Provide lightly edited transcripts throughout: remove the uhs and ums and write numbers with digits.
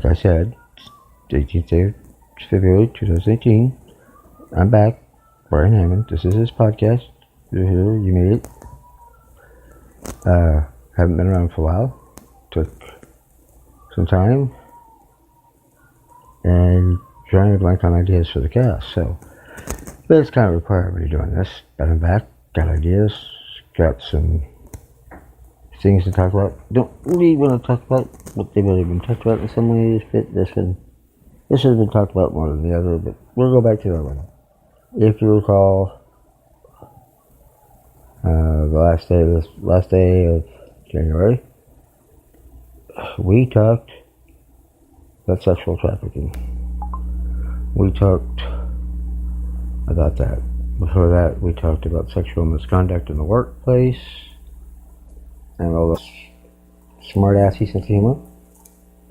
like I said, 18th day of February 2018. I'm back. Brian Hammond. This is his podcast. You're here. You made it. Haven't been around for a while. Took some time. And trying to blank on ideas for the cast. So, but it's kind of required me doing this. But I'm back. Got ideas. Got some things to talk about. Don't really want to talk about what they've already been talked about in some ways, but this has been talked about more than the other, but we'll go back to that one. If you recall, the last day of January, we talked about sexual trafficking. We talked about that. Before that, we talked about sexual misconduct in the workplace, and all the smart-assy sense of humor,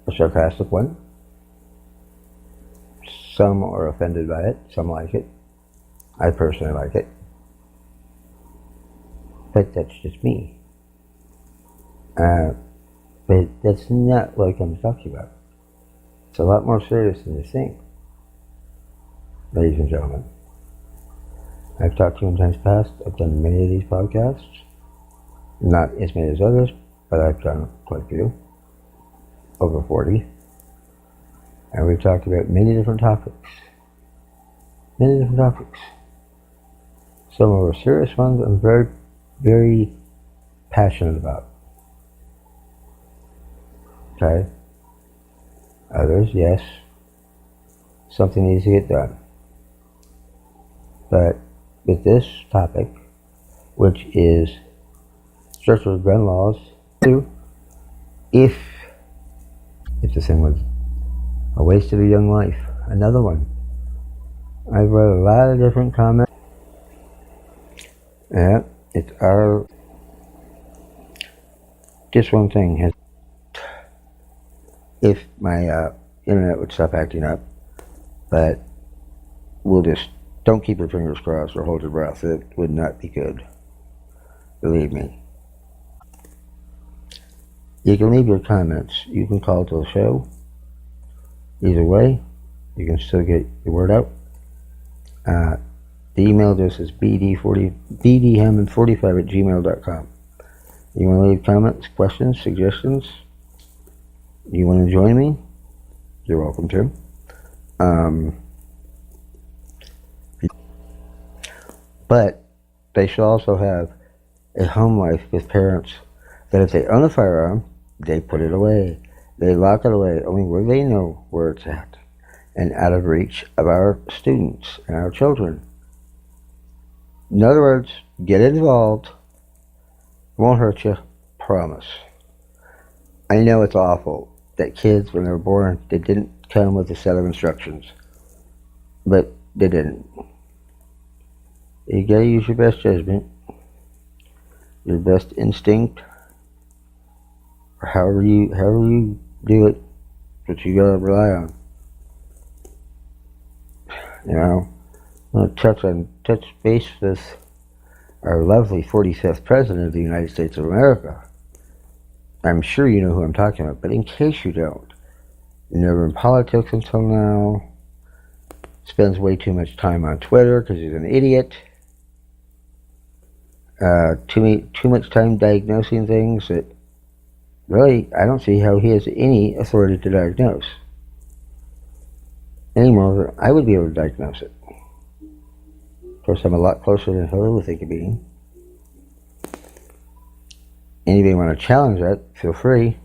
a sarcastic one. Some are offended by it, some like it. I personally like it. But that's just me. But that's not what I come to talk to you about. It's a lot more serious than you think, ladies and gentlemen. I've talked to you in times past. I've done many of these podcasts. Not as many as others, but I've done quite a few. Over 40. And we've talked about many different topics. Many different topics. Some of the serious ones I'm very, very passionate about. Okay? Others, yes. Something needs to get done. But with this topic, which is structural gun laws, if this thing was a waste of a young life, another one. I've read a lot of different comments. Yeah, it's our. Just one thing has. If my internet would stop acting up, but don't keep your fingers crossed or hold your breath. It would not be good. Believe me. You can leave your comments. You can call to the show. Either way, you can still get your word out. The email address is bdhammond45@gmail.com. You want to leave comments, questions, suggestions? You want to join me? You're welcome to. But they should also have a home life with parents that if they own a firearm, they put it away. They lock it away only where they know where it's at and out of reach of our students and our children. In other words, get involved. It won't hurt you. Promise. I know it's awful that kids, when they were born, they didn't come with a set of instructions. But they didn't. You gotta use your best judgment, your best instinct, or however you do it, but you gotta rely on. You know, I'm gonna touch base with our lovely 45th President of the United States of America. I'm sure you know who I'm talking about, but in case you don't, never in politics until now, spends way too much time on Twitter because he's an idiot. Too much time diagnosing things that really I don't see how he has any authority to diagnose. Any more than I would be able to diagnose it. Of course, I'm a lot closer than Hillary would think of being. Anybody want to challenge that, feel free.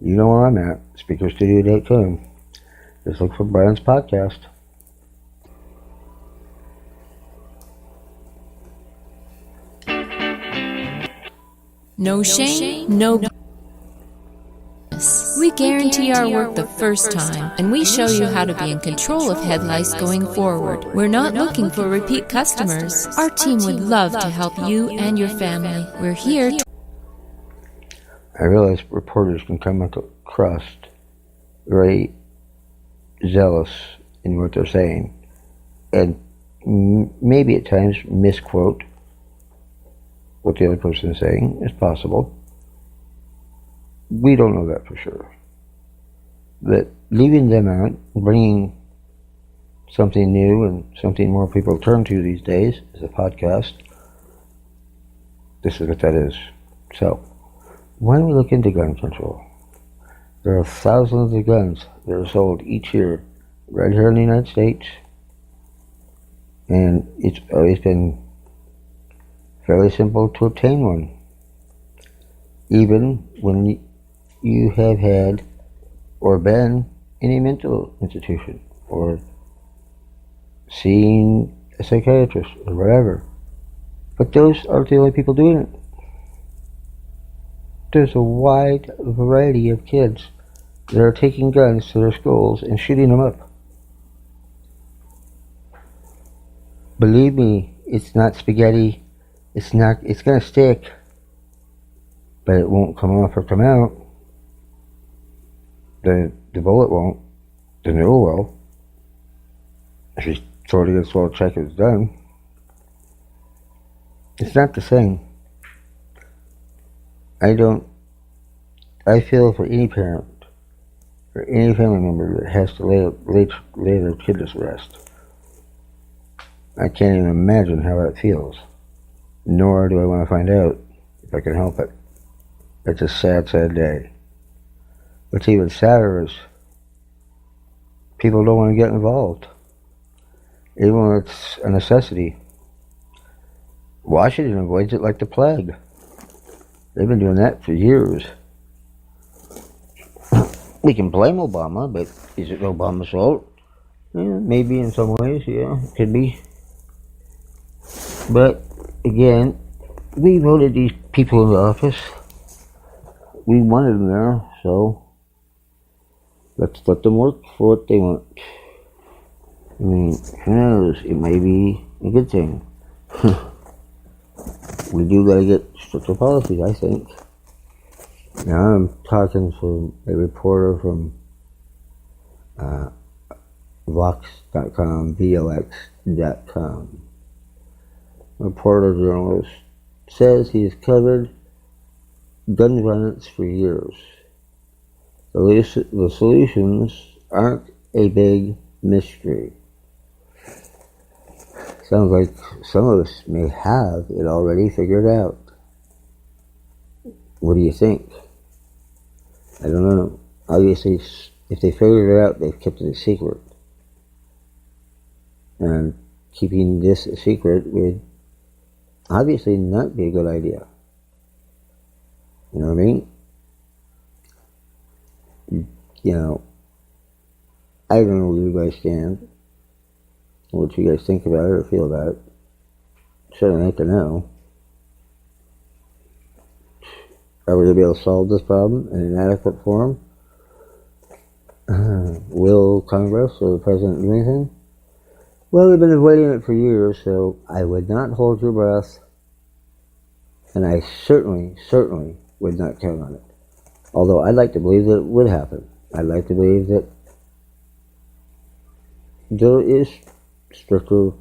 You know where I'm at, speakerstudio.com. Just look for Brian's podcast. No shame, no. We guarantee our work the first time, and we show you how to be in control of head lice going forward. We're not looking for repeat customers. Our team would love to help you and your family. We're here to... I realize reporters can come across very zealous in what they're saying, and maybe at times misquote what the other person is saying. It's possible. We don't know that for sure. that leaving them out, bringing something new and something more people turn to these days is a podcast. This is what that is. So, why don't we look into gun control? There are thousands of guns that are sold each year right here in the United States, and it's always been fairly simple to obtain one. Even when you have had or been in a mental institution or seen a psychiatrist or whatever. But those aren't the only people doing it. There's a wide variety of kids that are taking guns to their schools and shooting them up. Believe me, it's not spaghetti. It's gonna stick, but it won't come off or come out. The bullet won't. The needle will. If you throw it against the wall, check it's done. It's not the same. I feel for any parent or any family member that has to lay their kid to rest. I can't even imagine how that feels. Nor do I want to find out if I can help it. It's a sad, sad day. What's even sadder is people don't want to get involved, even when it's a necessity. Washington avoids it like the plague. They've been doing that for years. We can blame Obama, but is it Obama's fault? Yeah, maybe in some ways, yeah, it could be. But, again, we voted these people into office. We wanted them there, so let's let them work for what they want. I mean, who knows? It may be a good thing. We do gotta get stricter policies, I think. Now I'm talking to a reporter from Vox.com, VOX.com. A reporter journalist says he has covered gun violence for years. The solutions aren't a big mystery. Sounds like some of us may have it already figured out. What do you think? I don't know. Obviously, if they figured it out, they've kept it a secret. And keeping this a secret would obviously not be a good idea. You know what I mean? You know, I don't know where you guys stand, what you guys think about it or feel about it. Certainly like to know. Are we going to be able to solve this problem in an adequate form? Will Congress or the President do anything? Well, we've been avoiding it for years, so I would not hold your breath, and I certainly would not count on it. Although I'd like to believe that it would happen. I'd like to believe that there is stricter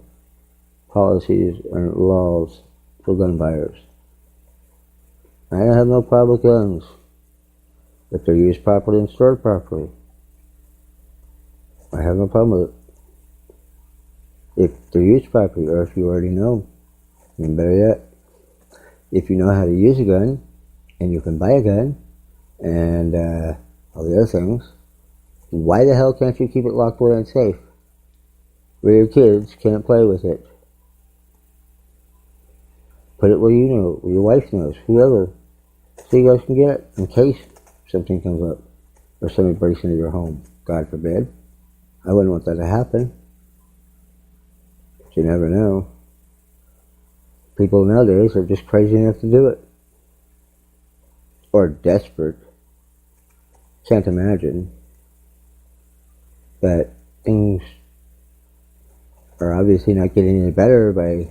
policies and laws for gun buyers. I have no problem with guns if they're used properly and stored properly. I have no problem with it. If they're used properly, or if you already know, even better yet, if you know how to use a gun, and you can buy a gun, and all the other things, why the hell can't you keep it locked away and safe, where your kids can't play with it? Put it where you know, where your wife knows, whoever, so you guys can get it in case something comes up, or somebody breaks into your home, God forbid. I wouldn't want that to happen. But you never know. People nowadays are just crazy enough to do it. Or desperate. Can't imagine that things are obviously not getting any better by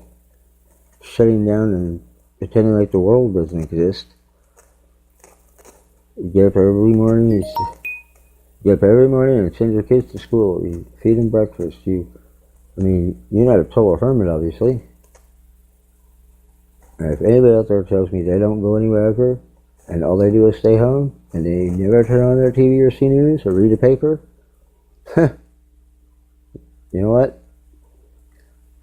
shutting down and pretending like the world doesn't exist. You get up every morning and send your kids to school. You feed them breakfast. You're not a total hermit, obviously. And if anybody out there tells me they don't go anywhere ever, and all they do is stay home, and they never turn on their TV or see news or read a paper, you know what?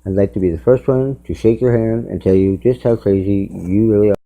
I'd like to be the first one to shake your hand and tell you just how crazy you really are.